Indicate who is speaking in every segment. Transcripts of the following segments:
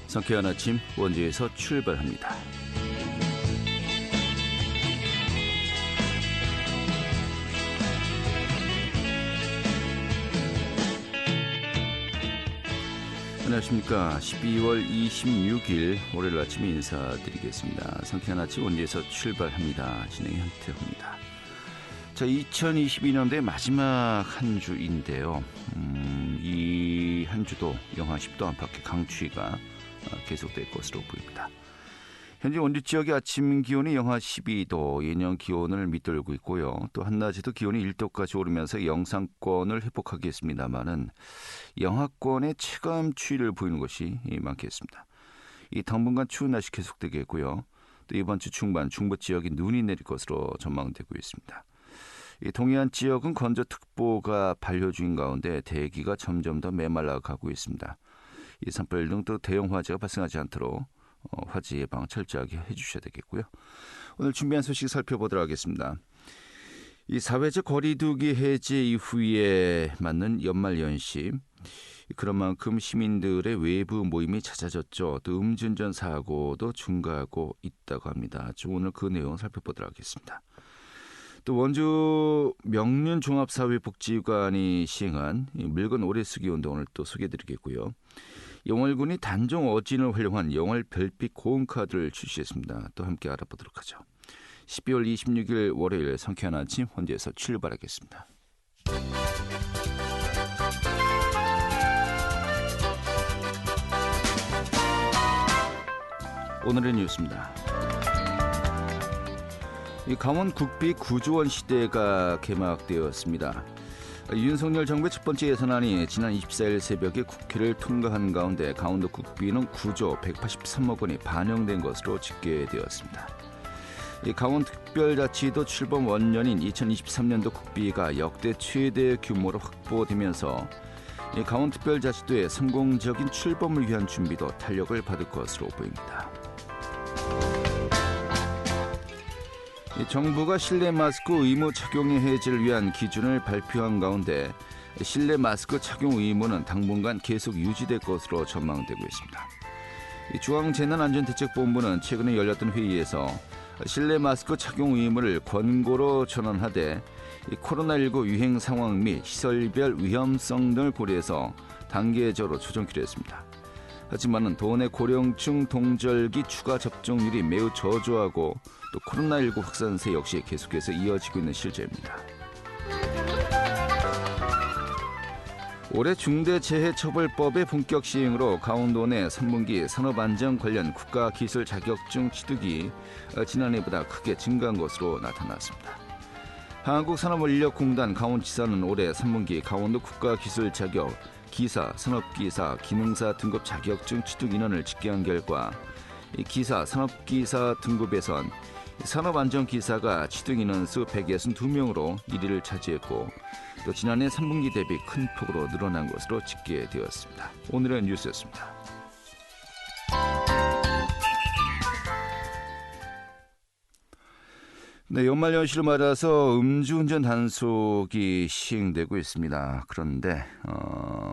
Speaker 1: 상쾌한 아침 원주에서 출발합니다. 안녕하십니까. 12월 26일 월요일 아침에 인사드리겠습니다. 상쾌한 아침 원주에서 출발합니다. 진행의 현태호입니다. 자, 2022년도의 마지막 한 주인데요. 이 한 주도 영하 10도 안팎의 강추위가 계속될 것으로 보입니다. 현재 원주 지역의 아침 기온이 영하 12도, 예년 기온을 밑돌고 있고요. 또 한낮에도 기온이 1도까지 오르면서 영상권을 회복하겠습니다만은 영하권의 체감 추위를 보이는 것이 많겠습니다. 이 당분간 추운 날씨 계속되겠고요. 또 이번 주 중반 중부 지역에 눈이 내릴 것으로 전망되고 있습니다. 이 동해안 지역은 건조특보가 발효 중인 가운데 대기가 점점 더 메말라 가고 있습니다. 이 산불 등 또 대형 화재가 발생하지 않도록 화재 예방 철저하게 해주셔야 되겠고요. 오늘 준비한 소식 살펴보도록 하겠습니다. 이 사회적 거리두기 해제 이후에 맞는 연말연시, 그런 만큼 시민들의 외부 모임이 잦아졌죠. 또 음주운전 사고도 증가하고 있다고 합니다. 오늘 그 내용 살펴보도록 하겠습니다. 또 원주 명륜종합사회복지관이 시행한 물건 오래 쓰기 운동을 또 소개해드리겠고요. 영월군이 단종 어진을 활용한 영월 별빛 고음카드를 출시했습니다. 또 함께 알아보도록 하죠. 12월 26일 월요일 상쾌한 아침 원주에서 출발하겠습니다. 오늘의 뉴스입니다. 이 강원 국비 구조원 시대가 개막되었습니다. 윤석열 정부의 첫 번째 예산안이 지난 24일 새벽에 국회를 통과한 가운데 강원도 국비는 9조 183억 원이 반영된 것으로 집계되었습니다. 이 강원특별자치도 출범 원년인 2023년도 국비가 역대 최대 규모로 확보되면서 이 강원특별자치도의 성공적인 출범을 위한 준비도 탄력을 받을 것으로 보입니다. 정부가 실내 마스크 의무 착용의 해제를 위한 기준을 발표한 가운데 실내 마스크 착용 의무는 당분간 계속 유지될 것으로 전망되고 있습니다. 중앙재난안전대책본부는 최근에 열렸던 회의에서 실내 마스크 착용 의무를 권고로 전환하되 코로나19 유행 상황 및 시설별 위험성 등을 고려해서 단계적으로 조정키로 했습니다. 하지만 도내 고령층 동절기 추가 접종률이 매우 저조하고 또 코로나19 확산세 역시 계속해서 이어지고 있는 실제입니다. 올해 중대재해처벌법의 본격 시행으로 강원도 내 3분기 산업안전 관련 국가기술 자격증 취득이 지난해보다 크게 증가한 것으로 나타났습니다. 한국산업인력공단 강원지사는 올해 3분기 강원도 국가기술 자격 기사, 산업기사, 기능사 등급 자격증 취득 인원을 집계한 결과 기사, 산업기사 등급에선 산업안전기사가 취득 인원수 162명으로 1위를 차지했고 또 지난해 3분기 대비 큰 폭으로 늘어난 것으로 집계되었습니다. 오늘의 뉴스였습니다. 네, 연말연시를 맞아서 음주운전 단속이 시행되고 있습니다. 그런데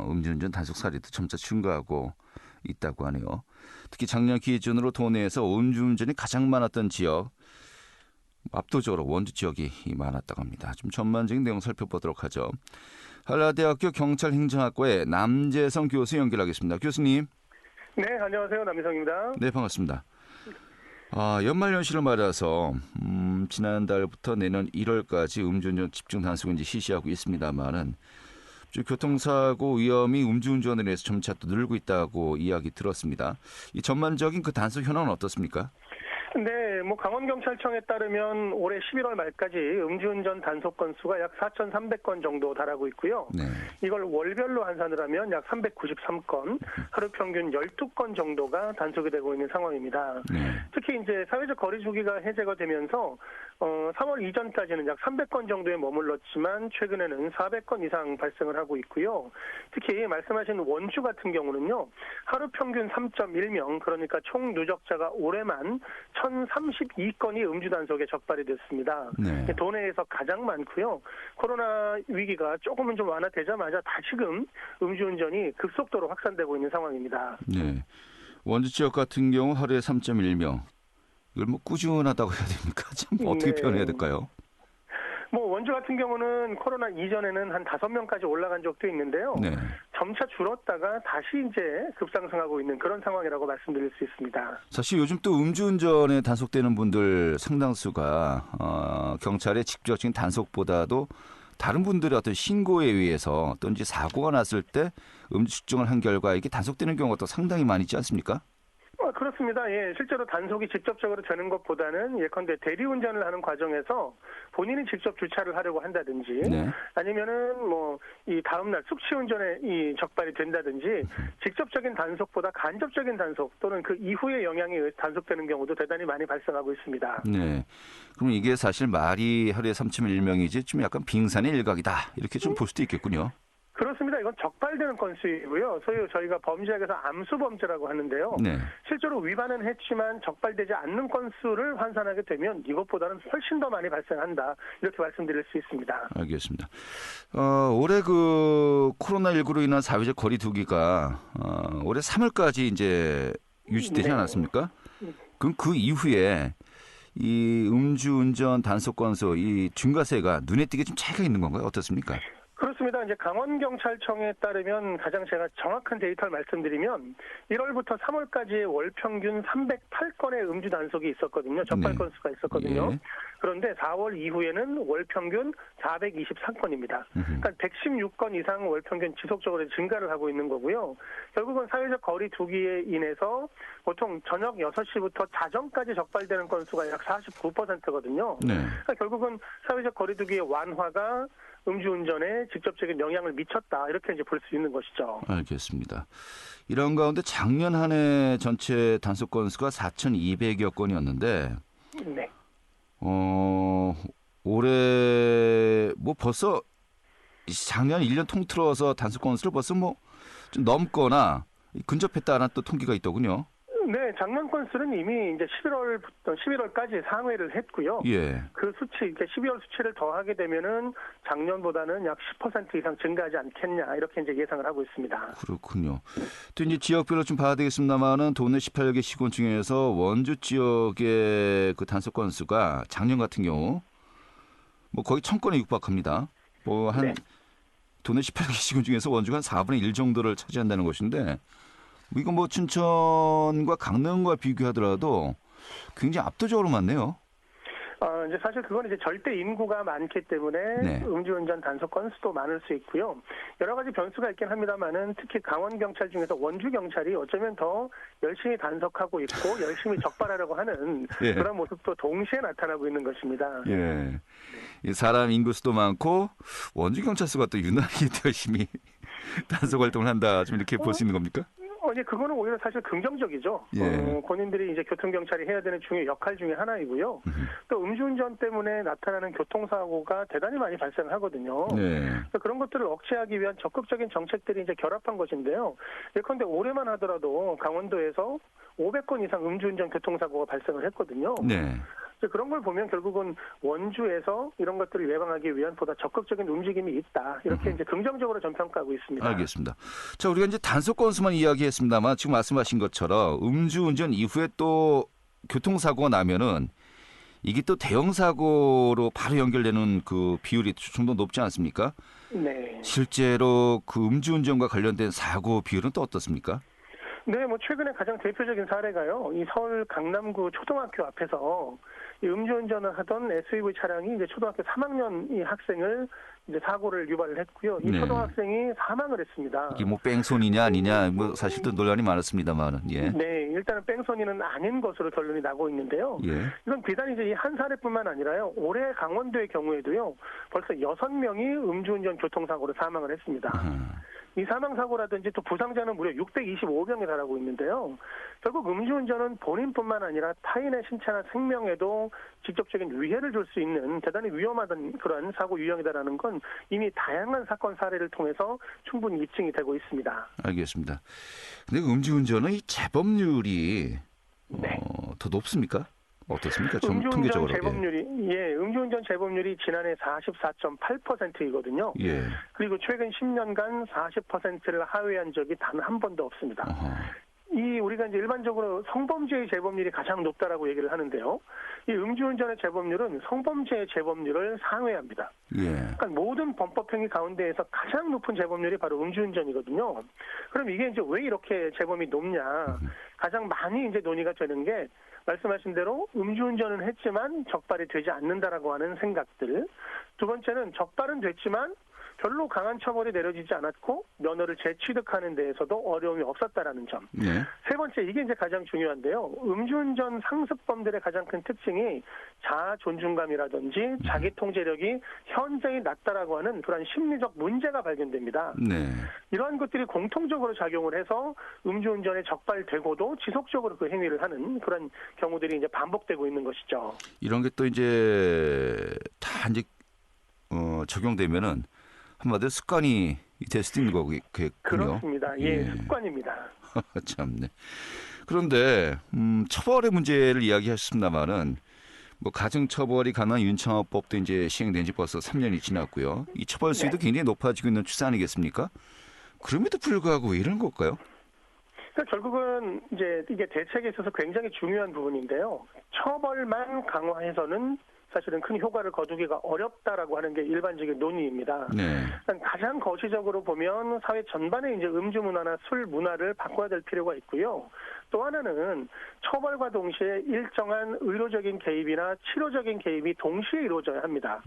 Speaker 1: 음주운전 단속 사례도 점차 증가하고 있다고 하네요. 특히 작년 기준으로 도내에서 음주운전이 가장 많았던 지역, 압도적으로 원주 지역이 많았다고 합니다. 좀 전반적인 내용 살펴보도록 하죠. 한라대학교 경찰행정학과의 남재성 교수 연결하겠습니다. 교수님.
Speaker 2: 네, 안녕하세요. 남재성입니다.
Speaker 1: 네, 반갑습니다. 연말연시를 맞아서 지난달부터 내년 1월까지 음주운전 집중 단속을 이제 실시하고 있습니다만은 교통사고 위험이 음주운전을 해서 점차 또 늘고 있다고 이야기 들었습니다. 이 전반적인 그 단속 현황은 어떻습니까?
Speaker 2: 네, 강원경찰청에 따르면 올해 11월 말까지 음주운전 단속 건수가 약 4,300건 정도 달하고 있고요. 네. 이걸 월별로 환산을 하면 약 393건, 하루 평균 12건 정도가 단속이 되고 있는 상황입니다. 네. 특히 이제 사회적 거리두기가 해제가 되면서 3월 이전까지는 약 300건 정도에 머물렀지만 최근에는 400건 이상 발생을 하고 있고요. 특히 말씀하신 원주 같은 경우는요. 하루 평균 3.1명, 그러니까 총 누적자가 올해만 1,032건이 음주 단속에 적발이 됐습니다. 네. 도내에서 가장 많고요. 코로나 위기가 조금은 좀 완화되자마자 다시금 음주운전이 급속도로 확산되고 있는 상황입니다.
Speaker 1: 네. 원주 지역 같은 경우 하루에 3.1명. 이걸 뭐 꾸준하다고 해야 됩니까? 참 어떻게
Speaker 2: 네.
Speaker 1: 표현해야 될까요?
Speaker 2: 뭐 원주 같은 경우는 코로나 이전에는 한 5명까지 올라간 적도 있는데요.
Speaker 1: 네.
Speaker 2: 점차 줄었다가 다시 이제 급상승하고 있는 그런 상황이라고 말씀드릴 수 있습니다.
Speaker 1: 사실 요즘 또 음주운전에 단속되는 분들 상당수가 경찰의 직접적인 단속보다도 다른 분들의 어떤 신고에 의해서 어떤지 사고가 났을 때 음주 측정을 한 결과 이게 단속되는 경우가 또 상당히 많이 있지 않습니까?
Speaker 2: 그렇습니다. 예, 실제로 단속이 직접적으로 되는 것보다는 예컨대 대리운전을 하는 과정에서 본인이 직접 주차를 하려고 한다든지
Speaker 1: 네.
Speaker 2: 아니면은 뭐 이 다음날 숙취운전에 이 적발이 된다든지 직접적인 단속보다 간접적인 단속 또는 그 이후의 영향에 의해 단속되는 경우도 대단히 많이 발생하고 있습니다.
Speaker 1: 네. 그럼 이게 사실 말이 하루에 3.1명이지 좀 약간 빙산의 일각이다 이렇게 좀 볼 수도 있겠군요.
Speaker 2: 그렇습니다. 이건 적발되는 건수이고요. 소위 저희가 범죄학에서 암수범죄라고 하는데요.
Speaker 1: 네.
Speaker 2: 실제로 위반은 했지만 적발되지 않는 건수를 환산하게 되면 이것보다는 훨씬 더 많이 발생한다. 이렇게 말씀드릴 수 있습니다.
Speaker 1: 알겠습니다. 올해 그 코로나19로 인한 사회적 거리 두기가 올해 3월까지 이제 유지되지
Speaker 2: 네.
Speaker 1: 않았습니까? 그럼 그 이후에 이 음주운전 단속 건수 이 증가세가 눈에 띄게 좀 차이가 있는 건가요? 어떻습니까?
Speaker 2: 그렇습니다. 이제 강원경찰청에 따르면 가장 제가 정확한 데이터를 말씀드리면 1월부터 3월까지의 월 평균 308건의 음주 단속이 있었거든요. 적발
Speaker 1: 네.
Speaker 2: 건수가 있었거든요.
Speaker 1: 예.
Speaker 2: 그런데 4월 이후에는 월 평균 423건입니다. 그러니까 116건 이상 월 평균 지속적으로 증가를 하고 있는 거고요. 결국은 사회적 거리 두기에 인해서 보통 저녁 6시부터 자정까지 적발되는 건수가 약 49%거든요.
Speaker 1: 네.
Speaker 2: 그러니까 결국은 사회적 거리 두기의 완화가 음주운전에 직접적인 영향을 미쳤다. 이렇게 이제 볼 수 있는 것이죠.
Speaker 1: 알겠습니다. 이런 가운데 작년 한 해 전체 단속 건수가 4,200여 건이었는데
Speaker 2: 네.
Speaker 1: 올해 뭐 벌써 작년 1년 통틀어서 단속 건수를 벌써 뭐 좀 넘거나 근접했다는 또 통계가 있더군요.
Speaker 2: 네, 작년 건수는 이미 이제 11월까지 상회를 했고요.
Speaker 1: 예.
Speaker 2: 그 수치, 이제 12월 수치를 더하게 되면은 작년보다는 약 10% 이상 증가하지 않겠냐 이렇게 이제 예상을 하고 있습니다.
Speaker 1: 그렇군요. 또 이제 지역별로 좀 봐야 되겠습니다만은 도내 18개 시군 중에서 원주 지역의 그 단속 건수가 작년 같은 경우 뭐 거의 1,000건에 육박합니다. 뭐 한
Speaker 2: 네.
Speaker 1: 도내 18개 시군 중에서 원주가 한 4분의 1 정도를 차지한다는 것인데 이거 뭐 춘천과 강릉과 비교하더라도 굉장히 압도적으로 많네요.
Speaker 2: 이제 사실 그건 이제 절대 인구가 많기 때문에
Speaker 1: 네.
Speaker 2: 음주운전 단속 건수도 많을 수 있고요. 여러 가지 변수가 있긴 합니다만은 특히 강원경찰 중에서 원주경찰이 어쩌면 더 열심히 단속하고 있고 열심히 적발하려고 하는
Speaker 1: 예.
Speaker 2: 그런 모습도 동시에 나타나고 있는 것입니다.
Speaker 1: 예. 이 사람 인구수도 많고 원주경찰서가 또 유난히 열심히 단속 활동을 한다. 좀 이렇게 볼 수 있는 겁니까?
Speaker 2: 예, 그거는 오히려 사실 긍정적이죠.
Speaker 1: 예.
Speaker 2: 본인들이 이제 교통경찰이 해야 되는 중요 역할 중에 하나이고요. 또 음주운전 때문에 나타나는 교통사고가 대단히 많이 발생하거든요.
Speaker 1: 네.
Speaker 2: 그래서 그런 것들을 억제하기 위한 적극적인 정책들이 이제 결합한 것인데요. 예컨대 올해만 하더라도 강원도에서 500건 이상 음주운전 교통사고가 발생을 했거든요.
Speaker 1: 네.
Speaker 2: 그런 걸 보면 결국은 원주에서 이런 것들을 예방하기 위한 보다 적극적인 움직임이 있다. 이렇게 이제 긍정적으로 전평가하고 있습니다.
Speaker 1: 알겠습니다. 자, 우리가 이제 단속 건수만 이야기했습니다만 지금 말씀하신 것처럼 음주운전 이후에 또 교통사고가 나면은 이게 또 대형 사고로 바로 연결되는 그 비율이 좀 더 높지 않습니까?
Speaker 2: 네.
Speaker 1: 실제로 그 음주운전과 관련된 사고 비율은 또 어떻습니까?
Speaker 2: 네, 뭐 최근에 가장 대표적인 사례가요. 이 서울 강남구 초등학교 앞에서 이 음주운전을 하던 SUV 차량이 이제 초등학교 3학년 이 학생을 이제 사고를 유발을 했고요. 이
Speaker 1: 네.
Speaker 2: 초등학생이 사망을 했습니다.
Speaker 1: 이게 뭐 뺑소니냐 아니냐 뭐 사실 또 논란이 많았습니다만은 예.
Speaker 2: 네, 일단은 뺑소니는 아닌 것으로 결론이 나고 있는데요.
Speaker 1: 예.
Speaker 2: 이건 비단 이제 이 한 사례뿐만 아니라요. 올해 강원도의 경우에도요. 벌써 6명이 음주운전 교통사고로 사망을 했습니다. 이 사망사고라든지 또 부상자는 무려 625명에 달하고 있는데요. 결국 음주운전은 본인뿐만 아니라 타인의 신체나 생명에도 직접적인 위해를 줄 수 있는 대단히 위험하던 그런 사고 유형이다라는 건 이미 다양한 사건 사례를 통해서 충분히 입증이 되고 있습니다.
Speaker 1: 알겠습니다. 근데 음주운전은 이 재범률이
Speaker 2: 네.
Speaker 1: 더 높습니까? 어떻습니까? 좀
Speaker 2: 음주운전
Speaker 1: 통계적으로.
Speaker 2: 재범률이 음주운전 재범률이 지난해 44.8%이거든요.
Speaker 1: 예.
Speaker 2: 그리고 최근 10년간 40%를 하회한 적이 단 한 번도 없습니다.
Speaker 1: 어허.
Speaker 2: 우리가 이제 일반적으로 성범죄의 재범률이 가장 높다라고 얘기를 하는데요. 이 음주운전의 재범률은 성범죄의 재범률을 상회합니다.
Speaker 1: 예.
Speaker 2: 그러니까 모든 범법행위 가운데에서 가장 높은 재범률이 바로 음주운전이거든요. 그럼 이게 이제 왜 이렇게 재범이 높냐? 가장 많이 이제 논의가 되는 게 말씀하신 대로 음주운전은 했지만 적발이 되지 않는다라고 하는 생각들. 두 번째는 적발은 됐지만 별로 강한 처벌이 내려지지 않았고 면허를 재취득하는 데에서도 어려움이 없었다라는 점.
Speaker 1: 네.
Speaker 2: 세 번째, 이게 이제 가장 중요한데요. 음주운전 상습범들의 가장 큰 특징이 자아 존중감이라든지 자기 통제력이 현저히 낮다라고 하는 그런 심리적 문제가 발견됩니다.
Speaker 1: 네.
Speaker 2: 이러한 것들이 공통적으로 작용을 해서 음주운전에 적발되고도 지속적으로 그 행위를 하는 그런 경우들이 이제 반복되고 있는 것이죠.
Speaker 1: 이런 게 또 이제 다 이제 적용되면은 한마디로 습관이 될 수도 있는 거군요.
Speaker 2: 그렇습니다. 예, 습관입니다.
Speaker 1: 참네. 그런데 처벌의 문제를 이야기하셨습니다만은 뭐 가중처벌이 가능한 윤창호법도 이제 시행된 지 벌써 3년이 지났고요. 이 처벌 수위도 굉장히 높아지고 있는 추세 아니겠습니까? 그럼에도 불구하고 왜 이런 걸까요?
Speaker 2: 그러니까 결국은 이제 이게 대책에 있어서 굉장히 중요한 부분인데요. 처벌만 강화해서는 사실은 큰 효과를 거두기가 어렵다라고 하는 게 일반적인 논의입니다.
Speaker 1: 네.
Speaker 2: 가장 거시적으로 보면 사회 전반에 이제 음주 문화나 술 문화를 바꿔야 될 필요가 있고요. 또 하나는 처벌과 동시에 일정한 의료적인 개입이나 치료적인 개입이 동시에 이루어져야 합니다.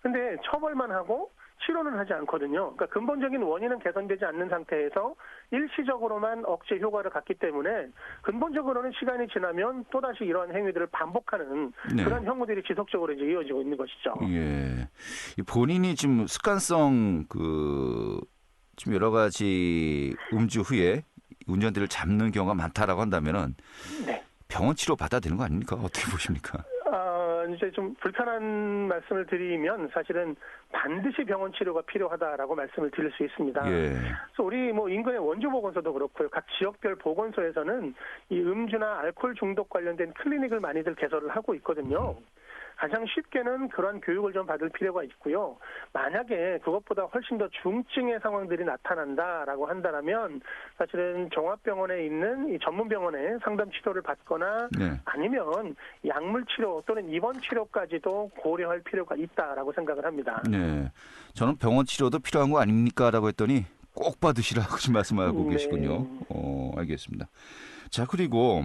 Speaker 2: 그런데 처벌만 하고 치료는 하지 않거든요. 그러니까 근본적인 원인은 개선되지 않는 상태에서 일시적으로만 억제 효과를 갖기 때문에 근본적으로는 시간이 지나면 또다시 이러한 행위들을 반복하는
Speaker 1: 네.
Speaker 2: 그런 형우들이 지속적으로 이제 이어지고 있는 것이죠.
Speaker 1: 예. 본인이 지금 습관성 지금 여러 가지 음주 후에 운전대를 잡는 경우가 많다라고 한다면은
Speaker 2: 네.
Speaker 1: 병원 치료 받아야 되는 거 아닙니까? 어떻게 보십니까?
Speaker 2: 이제 좀 불편한 말씀을 드리면 사실은 반드시 병원 치료가 필요하다라고 말씀을 드릴 수 있습니다.
Speaker 1: 예.
Speaker 2: 그래서 우리 뭐 인근의 원주보건소도 그렇고요. 각 지역별 보건소에서는 이 음주나 알코올 중독 관련된 클리닉을 많이들 개설을 하고 있거든요. 가장 쉽게는 그런 교육을 좀 받을 필요가 있고요. 만약에 그것보다 훨씬 더 중증의 상황들이 나타난다라고 한다면 사실은 종합병원에 있는 이 전문병원에 상담 치료를 받거나
Speaker 1: 네.
Speaker 2: 아니면 약물 치료 또는 입원 치료까지도 고려할 필요가 있다라고 생각을 합니다.
Speaker 1: 네. 저는 병원 치료도 필요한 거 아닙니까라고 했더니 꼭 받으시라고 지금 말씀하고 계시군요. 알겠습니다. 자, 그리고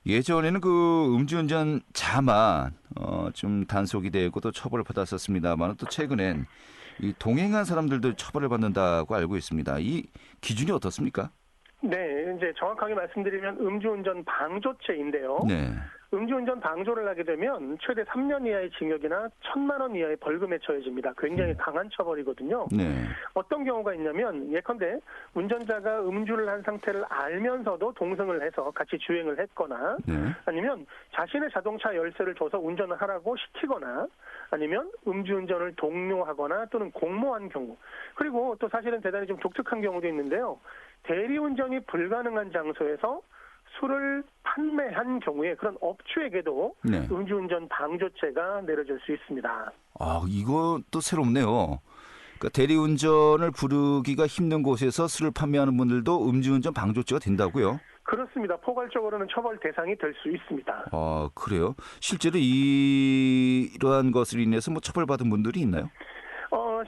Speaker 1: 예전에는 그 음주운전 자만 좀 단속이 되고 또 처벌을 받았었습니다만 또 최근엔 이 동행한 사람들도 처벌을 받는다고 알고 있습니다. 이 기준이 어떻습니까?
Speaker 2: 네, 이제 정확하게 말씀드리면 음주운전 방조죄인데요.
Speaker 1: 네.
Speaker 2: 음주운전 방조를 하게 되면 최대 3년 이하의 징역이나 1,000만 원 이하의 벌금에 처해집니다. 굉장히 강한 처벌이거든요.
Speaker 1: 네.
Speaker 2: 어떤 경우가 있냐면 예컨대 운전자가 음주를 한 상태를 알면서도 동승을 해서 같이 주행을 했거나
Speaker 1: 네.
Speaker 2: 아니면 자신의 자동차 열쇠를 줘서 운전을 하라고 시키거나 아니면 음주운전을 독려하거나 또는 공모한 경우 그리고 또 사실은 대단히 좀 독특한 경우도 있는데요. 대리운전이 불가능한 장소에서 술을 판매한 경우에 그런 업주에게도
Speaker 1: 네.
Speaker 2: 음주운전 방조죄가 내려질 수 있습니다.
Speaker 1: 아, 이것도 새롭네요. 그러니까 대리운전을 부르기가 힘든 곳에서 술을 판매하는 분들도 음주운전 방조죄가 된다고요?
Speaker 2: 그렇습니다. 포괄적으로는 처벌 대상이 될 수 있습니다.
Speaker 1: 아, 그래요? 실제로 이러한 것을 인해서 뭐 처벌받은 분들이 있나요?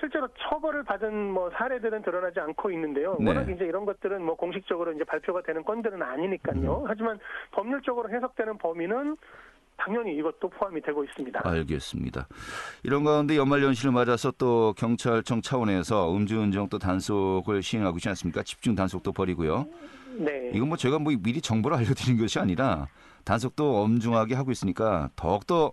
Speaker 2: 실제로 처벌을 받은 뭐 사례들은 드러나지 않고 있는데요.
Speaker 1: 네.
Speaker 2: 워낙 이제 이런 것들은 뭐 공식적으로 이제 발표가 되는 건들은 아니니까요. 하지만 법률적으로 해석되는 범위는 당연히 이것도 포함이 되고 있습니다.
Speaker 1: 알겠습니다. 이런 가운데 연말연시를 맞아서 또 경찰청 차원에서 음주운전 또 단속을 시행하고 있지 않습니까? 집중 단속도 벌이고요.
Speaker 2: 네.
Speaker 1: 이건 뭐 제가 뭐 미리 정보를 알려드린 것이 아니라 단속도 엄중하게 하고 있으니까 더욱더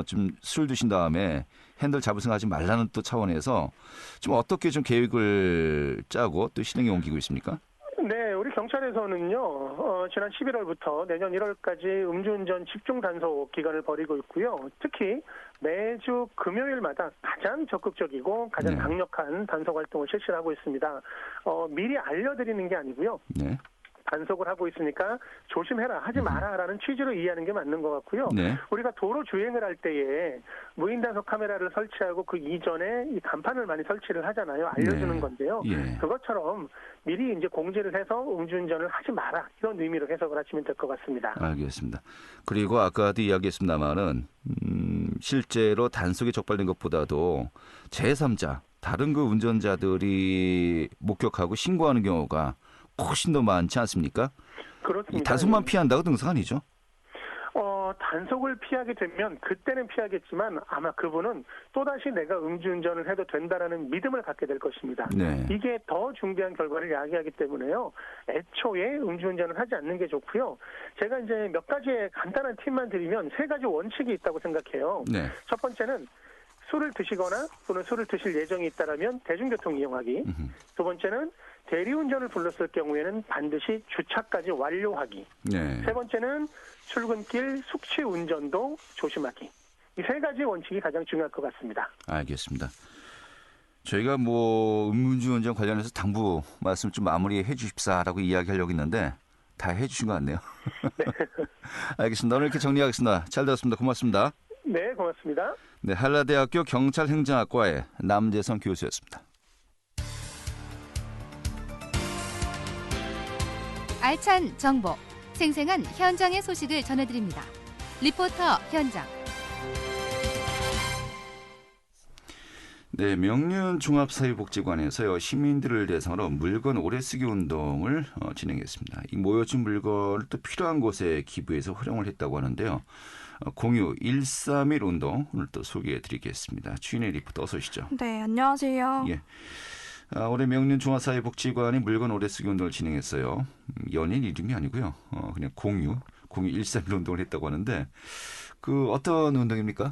Speaker 1: 좀 술 드신 다음에 핸들 잡을 생각하지 말라는 또 차원에서 좀 어떻게 좀 계획을 짜고 또 실행에 옮기고 있습니까?
Speaker 2: 네, 우리 경찰에서는요, 지난 11월부터 내년 1월까지 음주운전 집중 단속 기간을 벌이고 있고요. 특히 매주 금요일마다 가장 적극적이고 가장 강력한 단속 활동을 실시하고 있습니다. 미리 알려드리는 게 아니고요.
Speaker 1: 네.
Speaker 2: 단속을 하고 있으니까 조심해라, 하지 마라라는 취지로 이해하는 게 맞는 것 같고요. 네. 우리가 도로 주행을 할 때에 무인 단속 카메라를 설치하고 그 이전에 이 간판을 많이 설치를 하잖아요. 알려주는 건데요. 예. 그것처럼 미리 이제 공지를 해서 음주운전을 하지 마라, 이런 의미로 해석을 하시면 될 것 같습니다.
Speaker 1: 알겠습니다. 그리고 아까도 이야기했습니다만은 실제로 단속에 적발된 것보다도 제3자 다른 그 운전자들이 목격하고 신고하는 경우가 훨씬 더 많지 않습니까?
Speaker 2: 그렇습니다.
Speaker 1: 이 단속만 피한다고 등등 아니죠?
Speaker 2: 단속을 피하게 되면 그때는 피하겠지만 아마 그분은 또다시 내가 음주운전을 해도 된다라는 믿음을 갖게 될 것입니다. 네. 이게 더 중대한 결과를 야기하기 때문에요. 애초에 음주운전을 하지 않는 게 좋고요. 제가 이제 몇 가지의 간단한 팁만 드리면 3가지 원칙이 있다고 생각해요. 네. 첫 번째는 술을 드시거나 또는 술을 드실 예정이 있다라면 대중교통 이용하기. 두 번째는 대리운전을 불렀을 경우에는 반드시 주차까지 완료하기. 네. 세 번째는 출근길 숙취 운전도 조심하기. 이 3가지 원칙이 가장 중요할 것 같습니다.
Speaker 1: 알겠습니다. 저희가 음주운전 관련해서 당부 말씀 좀 마무리해 주십사라고 이야기하려고 했는데 다 해주신 것 같네요. 네. 알겠습니다. 오늘 이렇게 정리하겠습니다. 잘 들었습니다. 고맙습니다.
Speaker 2: 네, 고맙습니다.
Speaker 1: 네, 한라대학교 경찰행정학과의 남재성 교수였습니다.
Speaker 3: 알찬 정보, 생생한 현장의 소식을 전해드립니다. 리포터 현장.
Speaker 1: 네, 명륜 종합사회복지관에서요, 시민들을 대상으로 물건 오래 쓰기 운동을 진행했습니다. 이 모여진 물건을 또 필요한 곳에 기부해서 활용을 했다고 하는데요. 공유 131 운동 오늘 또 소개해드리겠습니다. 주인의 리포터 어서 오시죠.
Speaker 4: 네, 안녕하세요.
Speaker 1: 예. 올해 명륜 종합사회복지관이 물건 오래 쓰기 운동을 진행했어요. 연인 이름이 아니고요. 그냥 공유 131 운동을 했다고 하는데 그 어떤 운동입니까?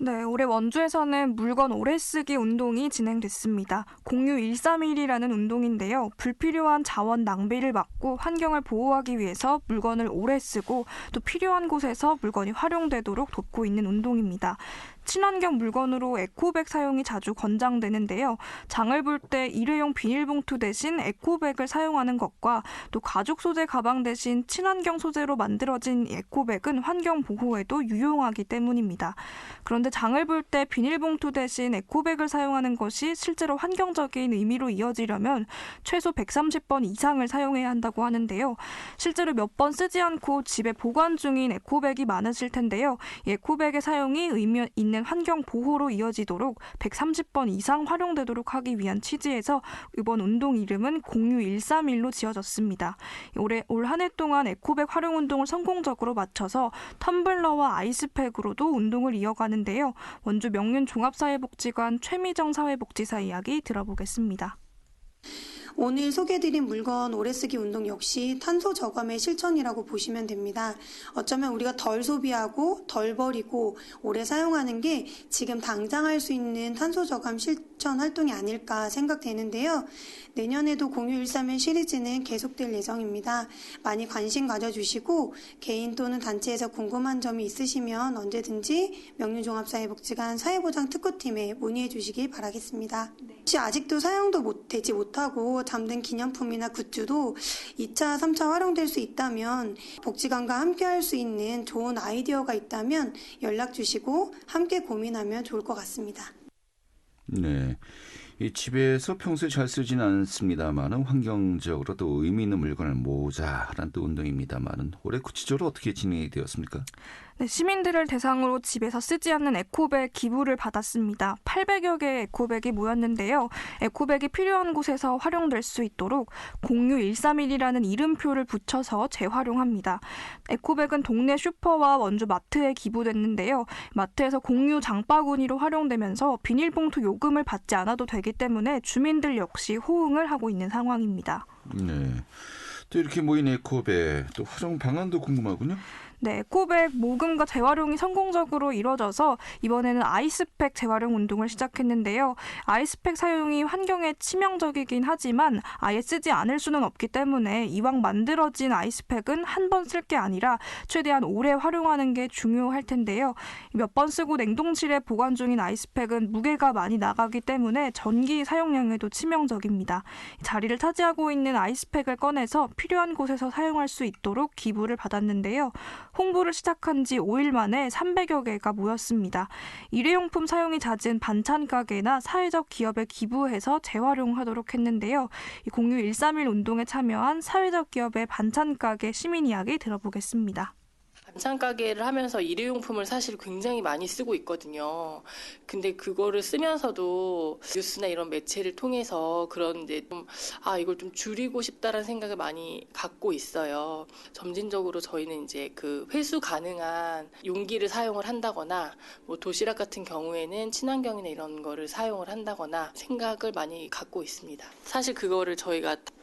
Speaker 4: 네, 올해 원주에서는 물건 오래 쓰기 운동이 진행됐습니다. 공유 131이라는 운동인데요. 불필요한 자원 낭비를 막고 환경을 보호하기 위해서 물건을 오래 쓰고 또 필요한 곳에서 물건이 활용되도록 돕고 있는 운동입니다. 친환경 물건으로 에코백 사용이 자주 권장되는데요. 장을 볼 때 일회용 비닐봉투 대신 에코백을 사용하는 것과 또 가죽 소재 가방 대신 친환경 소재로 만들어진 에코백은 환경 보호에도 유용하기 때문입니다. 그런데 장을 볼 때 비닐봉투 대신 에코백을 사용하는 것이 실제로 환경적인 의미로 이어지려면 최소 130번 이상을 사용해야 한다고 하는데요. 실제로 몇 번 쓰지 않고 집에 보관 중인 에코백이 많으실 텐데요. 에코백의 사용이 의미 있는 환경 보호로 이어지도록 130번 이상 활용되도록 하기 위한 취지에서 이번 운동 이름은 공유 131로 지어졌습니다. 올 한 해 동안 에코백 활용 운동을 성공적으로 마쳐서 텀블러와 아이스팩으로도 운동을 이어가는데요. 원주 명륜 종합사회복지관 최미정 사회복지사 이야기 들어보겠습니다.
Speaker 5: 오늘 소개해드린 물건 오래 쓰기 운동 역시 탄소 저감의 실천이라고 보시면 됩니다. 어쩌면 우리가 덜 소비하고 덜 버리고 오래 사용하는 게 지금 당장 할 수 있는 탄소 저감 실천 활동이 아닐까 생각되는데요. 내년에도 공유 131 시리즈는 계속될 예정입니다. 많이 관심 가져주시고 개인 또는 단체에서 궁금한 점이 있으시면 언제든지 명륜종합사회복지관 사회보장 특구팀에 문의해 주시기 바라겠습니다. 혹시 아직도 사용도 되지 못하고 잠든 기념품이나 굿즈도 2차, 3차 활용될 수 있다면 복지관과 함께 할 수 있는 좋은 아이디어가 있다면 연락 주시고 함께 고민하면 좋을 것 같습니다.
Speaker 1: 네, 이 집에서 평소에 잘 쓰지는 않습니다만은 환경적으로 또 의미 있는 물건을 모으자라는 또 운동입니다만은 올해 구체적으로 어떻게 진행이 되었습니까?
Speaker 4: 네, 시민들을 대상으로 집에서 쓰지 않는 에코백 기부를 받았습니다. 800여 개의 에코백이 모였는데요. 에코백이 필요한 곳에서 활용될 수 있도록 공유 131이라는 이름표를 붙여서 재활용합니다. 에코백은 동네 슈퍼와 원주 마트에 기부됐는데요. 마트에서 공유 장바구니로 활용되면서 비닐봉투 요금을 받지 않아도 되기 때문에 주민들 역시 호응을 하고 있는 상황입니다.
Speaker 1: 네. 또 이렇게 모인 에코백 또 활용 방안도 궁금하군요.
Speaker 4: 네, 에코백 모금과 재활용이 성공적으로 이뤄져서 이번에는 아이스팩 재활용 운동을 시작했는데요. 아이스팩 사용이 환경에 치명적이긴 하지만 아예 쓰지 않을 수는 없기 때문에 이왕 만들어진 아이스팩은 한 번 쓸 게 아니라 최대한 오래 활용하는 게 중요할 텐데요. 몇 번 쓰고 냉동실에 보관 중인 아이스팩은 무게가 많이 나가기 때문에 전기 사용량에도 치명적입니다. 자리를 차지하고 있는 아이스팩을 꺼내서 필요한 곳에서 사용할 수 있도록 기부를 받았는데요. 홍보를 시작한 지 5일 만에 300여 개가 모였습니다. 일회용품 사용이 잦은 반찬 가게나 사회적 기업에 기부해서 재활용하도록 했는데요. 공유 131 운동에 참여한 사회적 기업의 반찬 가게 시민 이야기 들어보겠습니다.
Speaker 6: 반찬 가게를 하면서 일회용품을 사실 굉장히 많이 쓰고 있거든요. 근데 그거를 쓰면서도 뉴스나 이런 매체를 통해서 그런데 이걸 좀 줄이고 싶다라는 생각을 많이 갖고 있어요. 점진적으로 저희는 이제 그 회수 가능한 용기를 사용을 한다거나 뭐 도시락 같은 경우에는 친환경이나 이런 거를 사용을 한다거나 생각을 많이 갖고 있습니다. 사실 그거를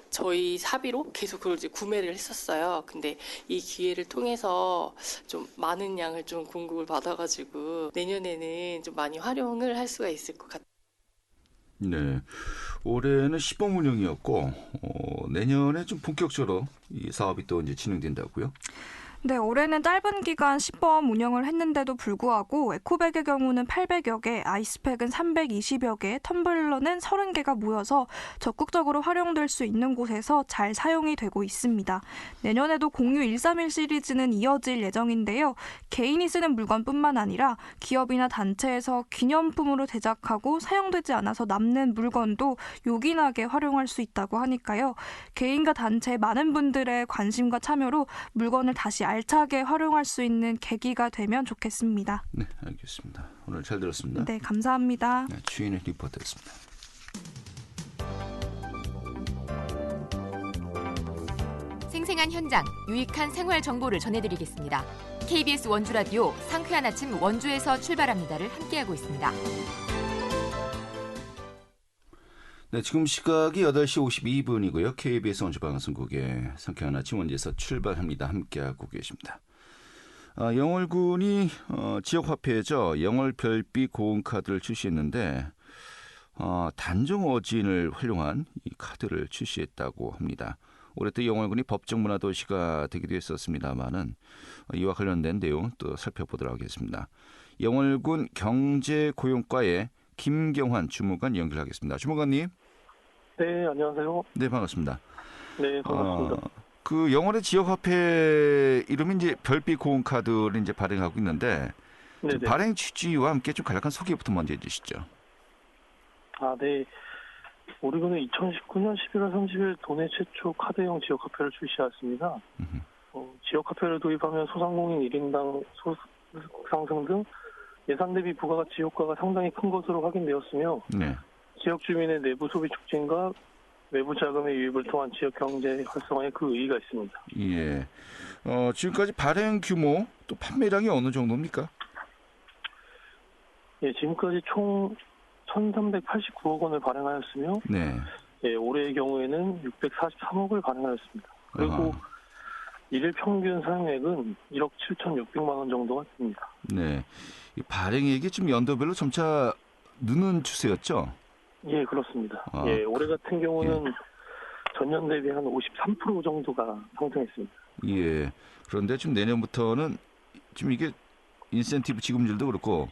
Speaker 6: 저희 사비로 계속 그걸 이제 구매를 했었어요. 근데 이 기회를 통해서 좀 많은 양을 좀 공급을 받아가지고 내년에는 좀 많이 활용을 할 수가 있을 것 같아요.
Speaker 1: 네, 올해는 시범 운영이었고 내년에 좀 본격적으로 이 사업이 또 이제 진행된다고요?
Speaker 4: 네, 올해는 짧은 기간 시범 운영을 했는데도 불구하고 에코백의 경우는 800여 개, 아이스팩은 320여 개, 텀블러는 30개가 모여서 적극적으로 활용될 수 있는 곳에서 잘 사용이 되고 있습니다. 내년에도 공유 131 시리즈는 이어질 예정인데요. 개인이 쓰는 물건뿐만 아니라 기업이나 단체에서 기념품으로 제작하고 사용되지 않아서 남는 물건도 요긴하게 활용할 수 있다고 하니까요. 개인과 단체 많은 분들의 관심과 참여로 물건을 다시 알차게 활용할 수 있는 계기가 되면 좋겠습니다.
Speaker 1: 네, 알겠습니다. 오늘 잘 들었습니다.
Speaker 4: 네, 감사합니다.
Speaker 1: 네, 주인의 리포터였습니다.
Speaker 3: 생생한 현장, 유익한 생활 정보를 전해드리겠습니다. KBS 원주라디오 상쾌한 아침 원주에서 출발합니다를 함께하고 있습니다.
Speaker 1: 네, 지금 시각이 8시 52분이고요. KBS 원주방송국의 상쾌한 아침 원주에서 출발합니다. 함께하고 계십니다. 영월군이 지역화폐죠. 영월별빛 고온카드를 출시했는데 단종 어진을 활용한 이 카드를 출시했다고 합니다. 올해 또 영월군이 법정 문화도시가 되기도 했었습니다만은 이와 관련된 내용 또 살펴보도록 하겠습니다. 영월군 경제고용과의 김경환 주무관 연결하겠습니다. 주무관님.
Speaker 7: 네, 안녕하세요.
Speaker 1: 네, 반갑습니다.
Speaker 7: 네, 반갑습니다.
Speaker 1: 그 영월의 지역화폐 이름이 이제 별빛 고온카드를 이제 발행하고 있는데 발행 취지와 함께 좀 간략한 소개부터 먼저 해주시죠.
Speaker 7: 네. 우리군은 2019년 11월 30일 도내 최초 카드형 지역화폐를 출시했습니다. 지역화폐를 도입하면 소상공인 1인당 소득 상승 등 예산 대비 부가가치 효과가 상당히 큰 것으로 확인되었으며 지역 주민의 내부 소비 촉진과 외부 자금의 유입을 통한 지역 경제 활성화에 그 의의가 있습니다.
Speaker 1: 예. 지금까지 발행 규모 또 판매량이 어느 정도입니까?
Speaker 7: 예, 지금까지 총 1,389억 원을 발행하였으며 올해의 경우에는 643억을 발행하였습니다. 그리고 일일 평균 사용액은 1억 7,600만 원 정도가 됩니다. 네,
Speaker 1: 이 발행액이 좀 연도별로 점차 느는 추세였죠?
Speaker 7: 예, 그렇습니다. 올해 같은 경우는 전년 대비 한 53% 정도가 상승했습니다.
Speaker 1: 예. 그런데 지금 내년부터는 지금 이게 인센티브 지급률도 그렇고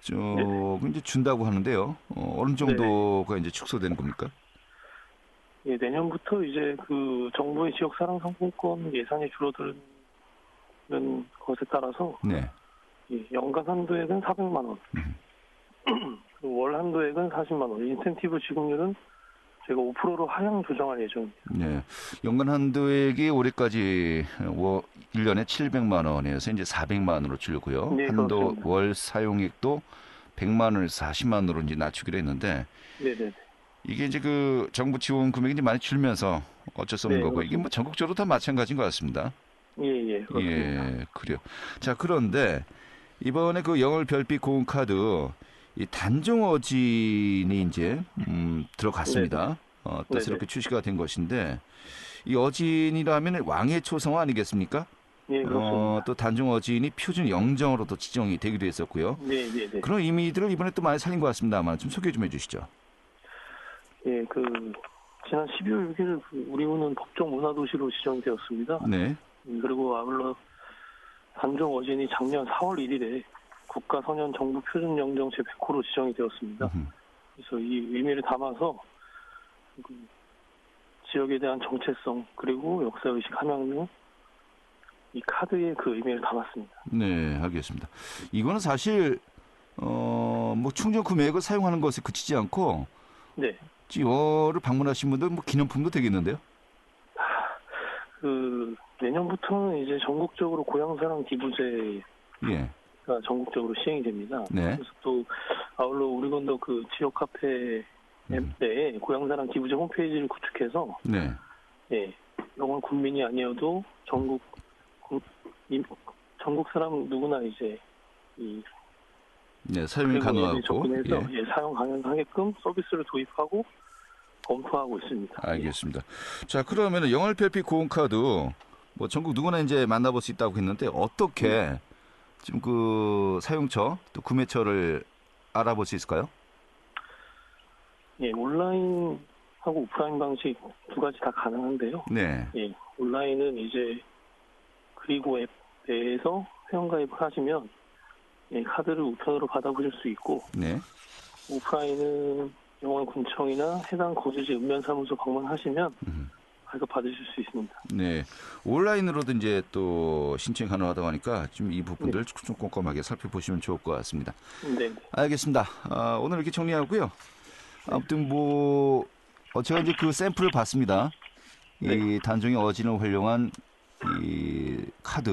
Speaker 1: 좀 이제 준다고 하는데요. 어느 정도가 이제 축소되는 겁니까?
Speaker 7: 예, 내년부터 이제 그 정부의 지역 사랑 상품권 예산이 줄어드는 것에 따라서 연간 한도액은 400만 원, 월 한도액은 40만 원, 인센티브 지급률은 제가 5%로 하향 조정할 예정입니다. 네,
Speaker 1: 연간 한도액이 올해까지 1년에 700만 원에서 이제 400만 원으로 줄고요. 한도 그렇습니다. 월 사용액도 100만 원에서 40만 원으로 이제 낮추기로 했는데, 이게 이제 그 정부 지원 금액이 이제 많이 줄면서 어쩔 수 없는 거고, 그렇습니다. 이게 뭐 전국적으로 다 마찬가지인 것 같습니다.
Speaker 7: 그렇습니다.
Speaker 1: 예, 그래요. 자, 그런데 이번에 그 영월 별빛 고온카드 이 단종 어진이 이제 들어갔습니다. 뜻스럽게 출시가 된 것인데 이 어진이라면 왕의 초성화 아니겠습니까?
Speaker 7: 네, 그렇습니다.
Speaker 1: 또 단종 어진이 표준 영정으로도 지정이 되기도 했었고요.
Speaker 7: 네, 네, 네.
Speaker 1: 그런 의미들을 이번에 또 많이 살린 것 같습니다만 좀 소개 좀 해주시죠.
Speaker 7: 예, 지난 12월 6일 우리 군은 법정 문화도시로 지정되었습니다.
Speaker 1: 네.
Speaker 7: 그리고 아울러 단종 어진이 작년 4월 1일에 국가선언 정부 표준 영정 제100호로 지정이 되었습니다. 그래서 이 의미를 담아서 지역에 대한 정체성 그리고 역사의식 함양 등 이 카드에 그 의미를 담았습니다.
Speaker 1: 네, 알겠습니다. 이거는 사실 뭐 충전 금액을 사용하는 것에 그치지 않고
Speaker 7: 네.
Speaker 1: 지역을 방문하신 분들 뭐 기념품도 되겠는데요?
Speaker 7: 내년부터는 이제 전국적으로 고향사랑 기부제가
Speaker 1: 예.
Speaker 7: 전국적으로 시행이 됩니다.
Speaker 1: 네.
Speaker 7: 그래서 또 아울러 우리건도 그 지역 카페 내에 고향사랑 기부제 홈페이지를 구축해서
Speaker 1: 네.
Speaker 7: 예, 영월 군민이 아니어도 전국 사람 누구나 이제
Speaker 1: 네, 사용이 가능하고
Speaker 7: 접근해서 사용 가능하게끔 서비스를 도입하고 검토하고 있습니다.
Speaker 1: 알겠습니다. 자, 그러면은 영월 별빛 고온카드 뭐 전국 누구나 이제 만나볼 수 있다고 했는데 어떻게 지금 그 사용처 또 구매처를 알아볼 수 있을까요?
Speaker 7: 예, 온라인하고 오프라인 방식 두 가지 다 가능한데요.
Speaker 1: 네.
Speaker 7: 예, 온라인은 이제 그리고 앱에서 회원가입을 하시면 카드를 우편으로 받아보실 수 있고,
Speaker 1: 네.
Speaker 7: 오프라인은 영월군청이나 해당 거주지 읍면사무소 방문하시면 발급받으실 수 있습니다.
Speaker 1: 네. 온라인으로도 이제 또 신청 가능하다고 하니까 좀 이 부분들 좀 꼼꼼하게 살펴보시면 좋을 것 같습니다.
Speaker 7: 네.
Speaker 1: 알겠습니다. 오늘 이렇게 정리하고요. 아무튼 뭐 제가 이제 그 샘플을 봤습니다. 이 단종의 어진을 활용한 이 카드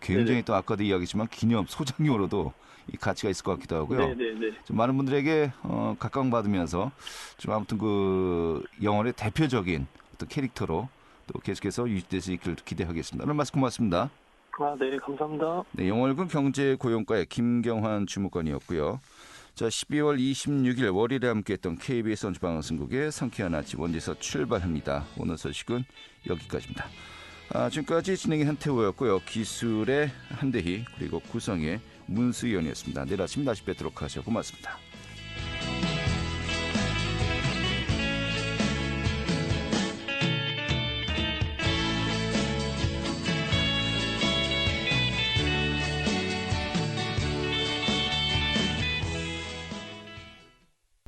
Speaker 1: 굉장히 또 아까도 이야기했지만 기념 소장용으로도 이 가치가 있을 것 같기도 하고요. 좀 많은 분들에게 각광받으면서 좀 아무튼 그 영월의 대표적인 어떤 캐릭터로 또 계속해서 유지될 수 있기를 기대하겠습니다. 오늘 말씀 고맙습니다.
Speaker 7: 네, 감사합니다.
Speaker 1: 네, 영월군 경제고용과의 김경환 주무관이었고요. 자, 12월 26일 월요일에 함께했던 KBS 원주방송국의 상쾌한 아침 원제에서 출발합니다. 오늘 소식은 여기까지입니다. 지금까지 진행의 한태호였고요. 기술의 한대희 그리고 구성의 문수연이었습니다. 내일 아침 다시 뵙도록 하죠. 고맙습니다.